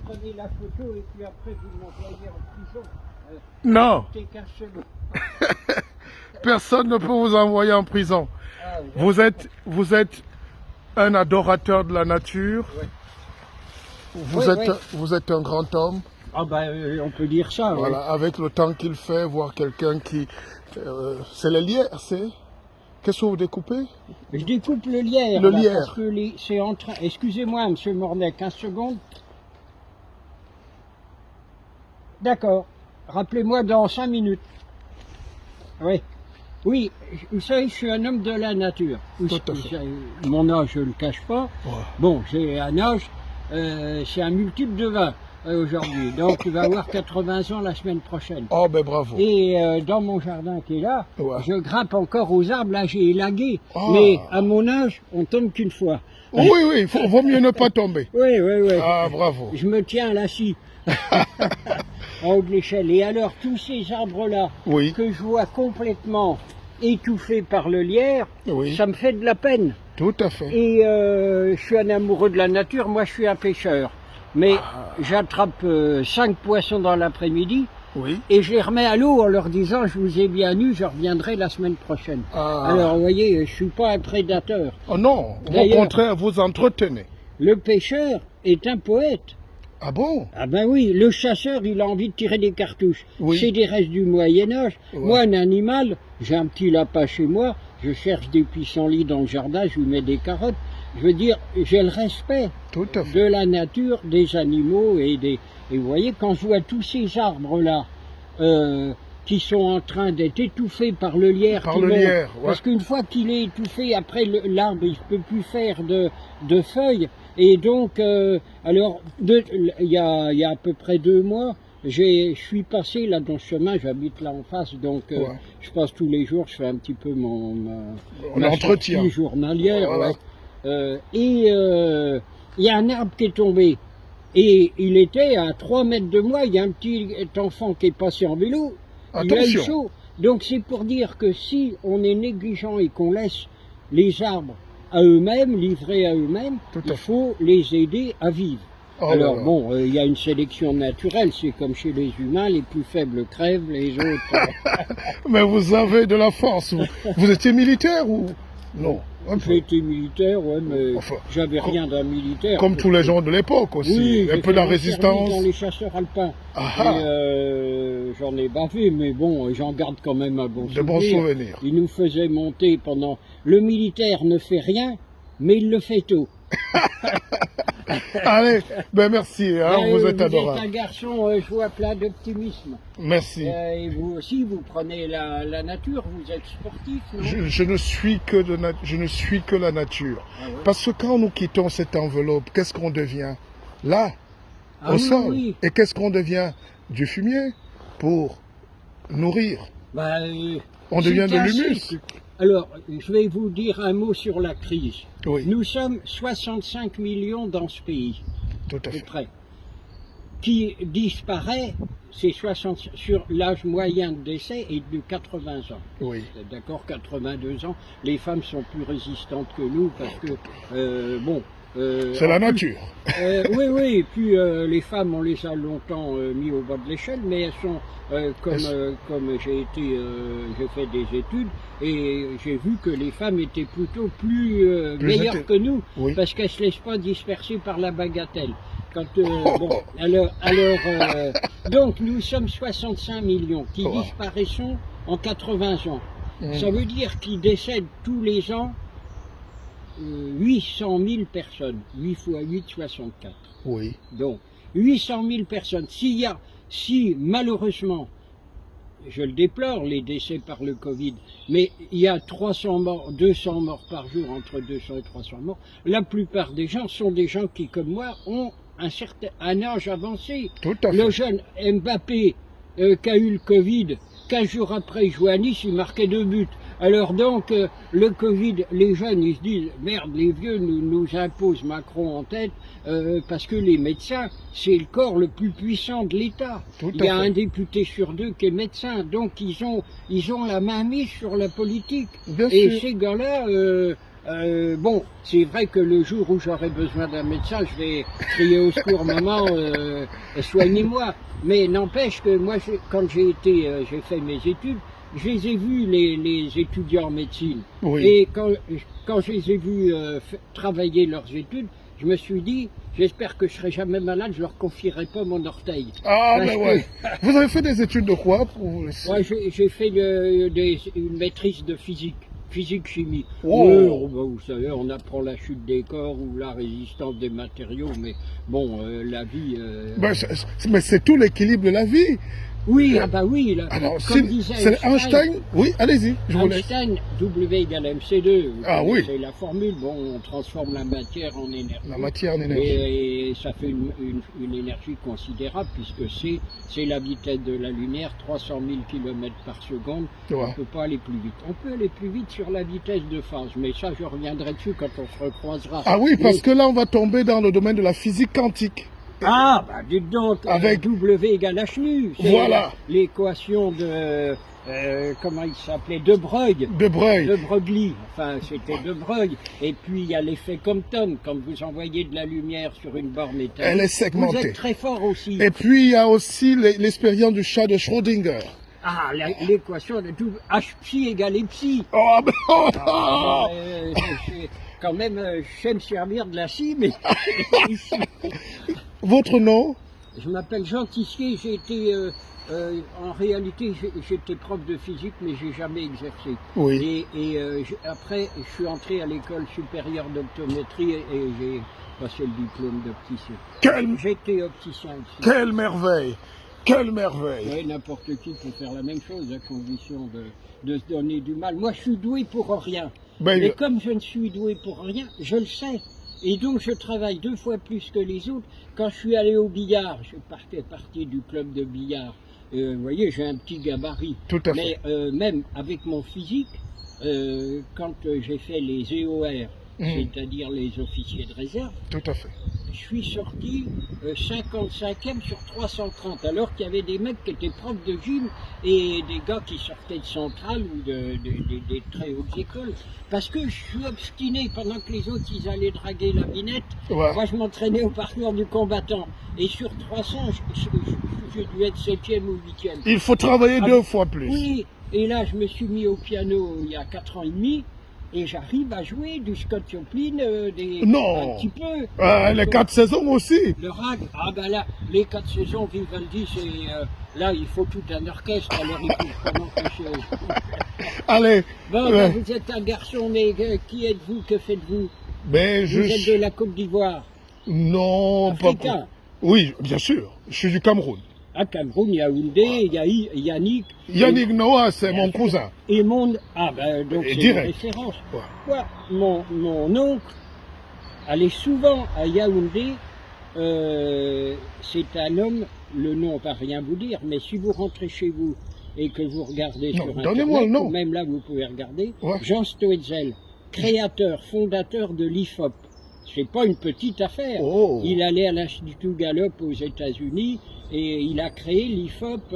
prenez la photo et puis après vous m'envoyez en prison. Non, T'es qu'un second. personne ne peut vous envoyer en prison. Ah, Vous êtes un adorateur de la nature. ouais. Vous êtes un grand homme. Ah on peut dire ça. Voilà, avec le temps qu'il fait, voir quelqu'un qui... c'est les lierres, c'est... Qu'est-ce que vous découpez? Je découpe le lierre. Le là, lierre. Parce que c'est en train... Excusez-moi, monsieur Mornay, 15 secondes. D'accord. Rappelez-moi dans 5 minutes. Oui. Oui, vous savez, je suis un homme de la nature. Tout à fait. Mon âge, je ne le cache pas. Ouais. Bon, j'ai un âge, c'est un multiple de 20 aujourd'hui. Donc, il va avoir 80 ans la semaine prochaine. Oh, ben bravo. Et dans mon jardin qui est là, Ouais. je grimpe encore aux arbres. Là, j'ai élagué. Oh. Mais à mon âge, on tombe qu'une fois. Oui, oui, vaut mieux ne pas tomber. Oui, oui, oui. Ah, bravo. Je me tiens à la scie. En haut de l'échelle. Et alors, tous ces arbres-là, Oui. que je vois complètement étouffés par le lierre, Oui. ça me fait de la peine. Tout à fait. Et je suis un amoureux de la nature, moi je suis un pêcheur. Mais j'attrape 5 poissons dans l'après-midi Oui. et je les remets à l'eau en leur disant je vous ai bien eu, je reviendrai la semaine prochaine. Ah. Alors vous voyez, je suis pas un prédateur. Oh non, au D'ailleurs- contraire, vous entretenez. Le pêcheur est un poète. Ah bon? Ah ben oui, le chasseur, il a envie de tirer des cartouches. Oui. C'est des restes du Moyen-Âge. Ouais. Moi, un animal, j'ai un petit lapin chez moi, je cherche des pissenlits dans le jardin, je lui mets des carottes. Je veux dire, j'ai le respect Tout à fait. de la nature, des animaux et des... Et vous voyez, quand je vois tous ces arbres-là, qui sont en train d'être étouffés par le lierre. Par qui le monte, lierre, ouais. Parce qu'une fois qu'il est étouffé, après l'arbre, il ne peut plus faire de feuilles. Et donc, alors, il y a à peu près 2 mois, je suis passé là dans ce chemin, j'habite là en face, donc Ouais. je passe tous les jours, je fais un petit peu On ma entretient. sortie journalière. Voilà. Ouais. Il y a un arbre qui est tombé. Et il était à 3 mètres de moi, il y a un petit enfant qui est passé en vélo, il a eu Attention. chaud. Donc c'est pour dire que si on est négligent et qu'on laisse les arbres à eux-mêmes, livrés à eux-mêmes, Tout à il fait. faut les aider à vivre. Oh Alors là là. bon, il y a une sélection naturelle, c'est comme chez les humains, les plus faibles crèvent, les autres... Mais vous avez de la force. Vous étiez militaire ou... Non. Un peu. J'ai été militaire, ouais, mais Enfin, j'avais rien d'un militaire. Comme tous les gens de l'époque aussi. Oui, un j'ai peu de la fait mon résistance. service dans les chasseurs alpins. Ah Et, ah. j'en ai bavé, mais bon, j'en garde quand même un bon De bons souvenirs. Il nous faisait monter pendant... Le militaire ne fait rien, mais il le fait tôt. Allez, ben merci, hein, vous êtes un adorable. garçon, je vois, plein d'optimisme. Merci. Et vous aussi, vous prenez la nature, vous êtes sportif, non? Je ne suis que je ne suis que la nature. Ah ouais. Parce que quand nous quittons cette enveloppe, qu'est-ce qu'on devient? Là, Ah au oui, sol. oui. Et qu'est-ce qu'on devient? Du fumier pour nourrir. Bah, On devient c'est de un l'humus. cycle. Alors, je vais vous dire un mot sur la crise. Oui, Nous sommes 65 millions dans ce pays, tout à à peu fait. près. Qui disparaît, c'est 60, sur l'âge moyen de décès est de 80 ans. Oui, D'accord, 82 ans. Les femmes sont plus résistantes que nous parce que, bon... c'est la en plus, nature. oui, oui, et puis les femmes, on les a longtemps mis au bas de l'échelle, mais elles sont, comme j'ai fait des études, et j'ai vu que les femmes étaient plutôt plus meilleures que nous, Oui. parce qu'elles ne se laissent pas disperser par la bagatelle. Quand, bon, alors donc nous sommes 65 millions qui Oh. disparaissons en 80 ans. Mm. Ça veut dire qu'ils décèdent tous les ans 800 000 personnes, 8 fois 8, 64. Oui, Donc, 800 000 personnes. Si malheureusement, je le déplore, les décès par le Covid, mais il y a 300 morts, 200 morts par jour, entre 200 et 300 morts, la plupart des gens sont des gens qui, comme moi, ont un âge avancé. tout à fait. Le jeune Mbappé qui a eu le Covid, 15 jours après, il jouait à Nice, il marquait 2 buts. Alors donc, le Covid, les jeunes, ils se disent, merde, les vieux nous imposent Macron en tête, parce que les médecins, c'est le corps le plus puissant de l'État. Tout Il y a à fait. un député sur 2 qui est médecin, donc ils ont la main mise sur la politique. Bien Et sûr. ces gars-là, Bon, c'est vrai que le jour où j'aurai besoin d'un médecin, je vais crier au secours, maman, soignez-moi. Mais n'empêche que moi, quand j'ai fait mes études, je les ai vus, les étudiants en médecine. Oui. Et quand je les ai vus travailler leurs études, je me suis dit, j'espère que je serai jamais malade, je leur confierai pas mon orteil. Ah, mais ouais. Vous avez fait des études de quoi pour... Ouais, j'ai fait une maîtrise de physique-chimie. Oh. Vous savez, on apprend la chute des corps ou la résistance des matériaux, mais bon, la vie... Mais c'est tout l'équilibre de la vie. Oui, ah bah oui, là, alors, comme disait c'est Einstein. Oui, allez-y, je vous laisse. Einstein, W égale MC2. Ah oui. C'est la formule, bon, on transforme la matière en énergie. La matière en énergie. Et ça fait une énergie considérable, puisque c'est la vitesse de la lumière, 300 000 km par seconde. Ouais. On ne peut pas aller plus vite. On peut aller plus vite sur la vitesse de phase, mais ça, je reviendrai dessus quand on se recroisera. Ah oui, parce que là, on va tomber dans le domaine de la physique quantique. Ah, bah dites donc, avec W égale H nu. Voilà. L'équation de, comment il s'appelait, de Broglie. De Broglie, enfin c'était de Broglie. Et puis il y a l'effet Compton, quand vous envoyez de la lumière sur une borne métallique. Elle est segmentée. Vous êtes très fort aussi. Et puis il y a aussi l'expérience du chat de Schrödinger. Ah, l'équation de tout, H psi égale psi. Oh, mais quand même, je sais me servir de la scie, mais ici. Votre nom? Je m'appelle Jean Tissier, j'ai été, en réalité, j'étais prof de physique, mais j'ai jamais exercé. Oui. Après, je suis entré à l'école supérieure d'optométrie et j'ai passé le diplôme d'opticien. J'étais opticien aussi. Quelle merveille! Quelle merveille! Oui, n'importe qui peut faire la même chose, à condition de se donner du mal. Moi, je suis doué pour rien. Mais comme je ne suis doué pour rien, je le sais. Et donc je travaille 2 fois plus que les autres. Quand je suis allé au billard, je fais partie du club de billard. Vous voyez, j'ai un petit gabarit. Tout à fait. Mais même avec mon physique, quand j'ai fait les EOR, c'est-à-dire les officiers de réserve, tout à fait. Je suis sorti 55e sur 330, alors qu'il y avait des mecs qui étaient profs de gym et des gars qui sortaient de Centrale ou des très hautes écoles. Parce que je suis obstiné, pendant que les autres ils allaient draguer la binette, moi je m'entraînais au parcours du combattant. Et sur 300, j'ai dû être 7e ou 8e. Il faut travailler 2 fois plus. Oui, et là je me suis mis au piano il y a 4 ans et demi. Et j'arrive à jouer du Scott Joplin, un petit peu. Les 4 saisons aussi. Le rag, ah ben là, les 4 saisons, Vivaldi, c'est là il faut tout un orchestre, alors il faut vraiment que Allez. Bon, ben, vous êtes un garçon, mais qui êtes-vous, que faites-vous? Vous êtes de la Côte d'Ivoire? Non, Africain. pas. Oui, bien sûr, je suis du Cameroun. À Cameroun, il y a Oundé, il y a Yannick. Yannick Noah, c'est mon cousin. Et ah ben donc c'est une référence. Ouais. Mon oncle allait souvent à Yaoundé. C'est un homme, le nom va rien vous dire, mais si vous rentrez chez vous et que vous regardez sur Internet, ou même là vous pouvez regarder, Jean Stoetzel, créateur, fondateur de l'IFOP. C'est pas une petite affaire. Il allait à l'Institut Gallup aux États-Unis et il a créé l'IFOP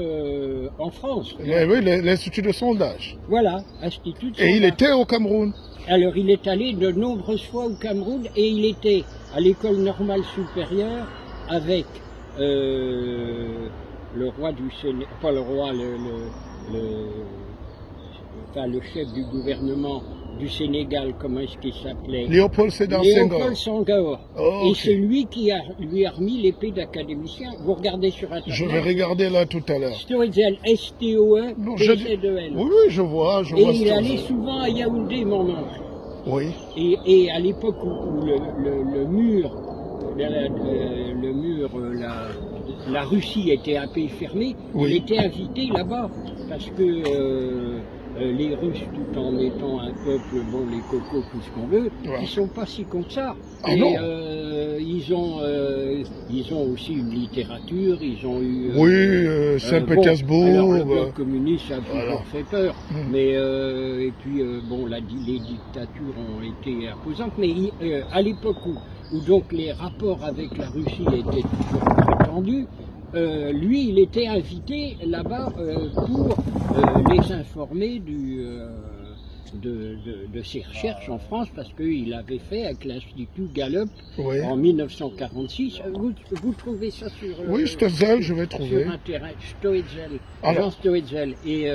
en France. Oui, l'Institut de sondage. Voilà, Institut de sondage. Et il était au Cameroun. Alors il est allé de nombreuses fois au Cameroun et il était à l'école normale supérieure avec le roi du Sénégal, pas le roi, le chef du gouvernement du Sénégal, comment est-ce qu'il s'appelait? Léopold Sédar Senghor. Léopold Senghor. Et c'est lui qui lui a remis l'épée d'académicien. Vous regardez sur Internet. Je vais regarder là tout à l'heure. Stoetzel, S-T-O-E, P-C-2-L. Oui, je vois. Et il allait souvent à Yaoundé, mon oncle. Oui. Et à l'époque où le mur, la Russie était un pays fermé, il était invité là-bas parce que les Russes, tout en étant un peuple, bon, les cocos, tout ce qu'on veut, ils sont pas si cons que ça. Ah, ils ont aussi une littérature, ils ont eu... Saint-Pétersbourg... alors le bloc communiste, ça a toujours fait peur. Mais, et puis, bon, les dictatures ont été imposantes. Mais à l'époque où donc les rapports avec la Russie étaient toujours très tendus, lui, il était invité là-bas pour les informer de ses recherches en France, parce qu'il avait fait avec l'Institut Gallup Oui. en 1946. Vous trouvez ça sur, Oui, Stoetzel, je vais trouver. sur Internet, Stoetzel, Alors. Jean Stoetzel. Et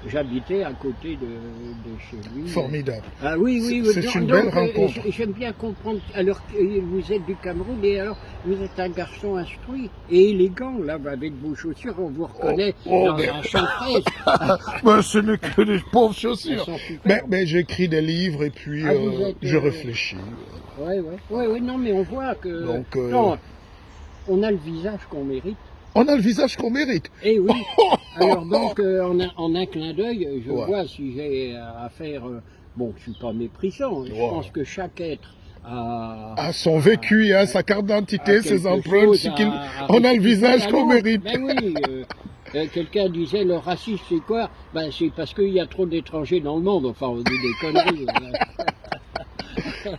j'habitais à côté de chez lui. Formidable. Ah oui, oui, C'est donc, une belle rencontre. J'aime bien comprendre. Alors que vous êtes du Cameroun et alors vous êtes un garçon instruit et élégant, là, avec vos chaussures, on vous reconnaît dans mais- un champ de fraises. Ben, ce n'est que des pauvres chaussures. Elles sont superbes. Mais j'écris des livres et puis Ah, vous êtes, je réfléchis. Ouais, non, mais on voit que. Donc, non, on a le visage qu'on mérite. On a le visage qu'on mérite. Eh oui. Alors donc, en un clin d'œil, je Ouais. vois si j'ai à faire. Bon, je suis pas méprisant. Je Ouais. pense que chaque être a. À son vécu, hein, sa carte d'identité, ses quelque empreintes, chose ce à- qu'il- à on a le restituer visage à qu'on l'autre. mérite. Ben oui. Quelqu'un disait le racisme c'est quoi? Ben c'est parce qu'il y a trop d'étrangers dans le monde. Enfin, on dit des conneries.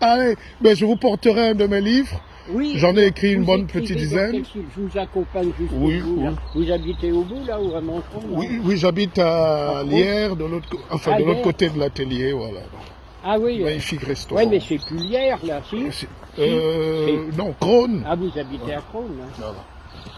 Allez, mais je vous porterai un de mes livres. Oui. J'en ai écrit une Vous bonne écrivez petite dans dizaine. quel style? Je vous accompagne jusqu'au Oui, bout. Là. oui. Vous habitez au bout là ou à Montron? là Oui, j'habite à Ah, Lierre, de l'autre Ah, de l'autre Lierre. côté de l'atelier, voilà. Ah oui. Magnifique restaurant. Ouais, mais c'est plus hier là, si. Non, Crône. Ah, vous habitez à Crône, là. Voilà.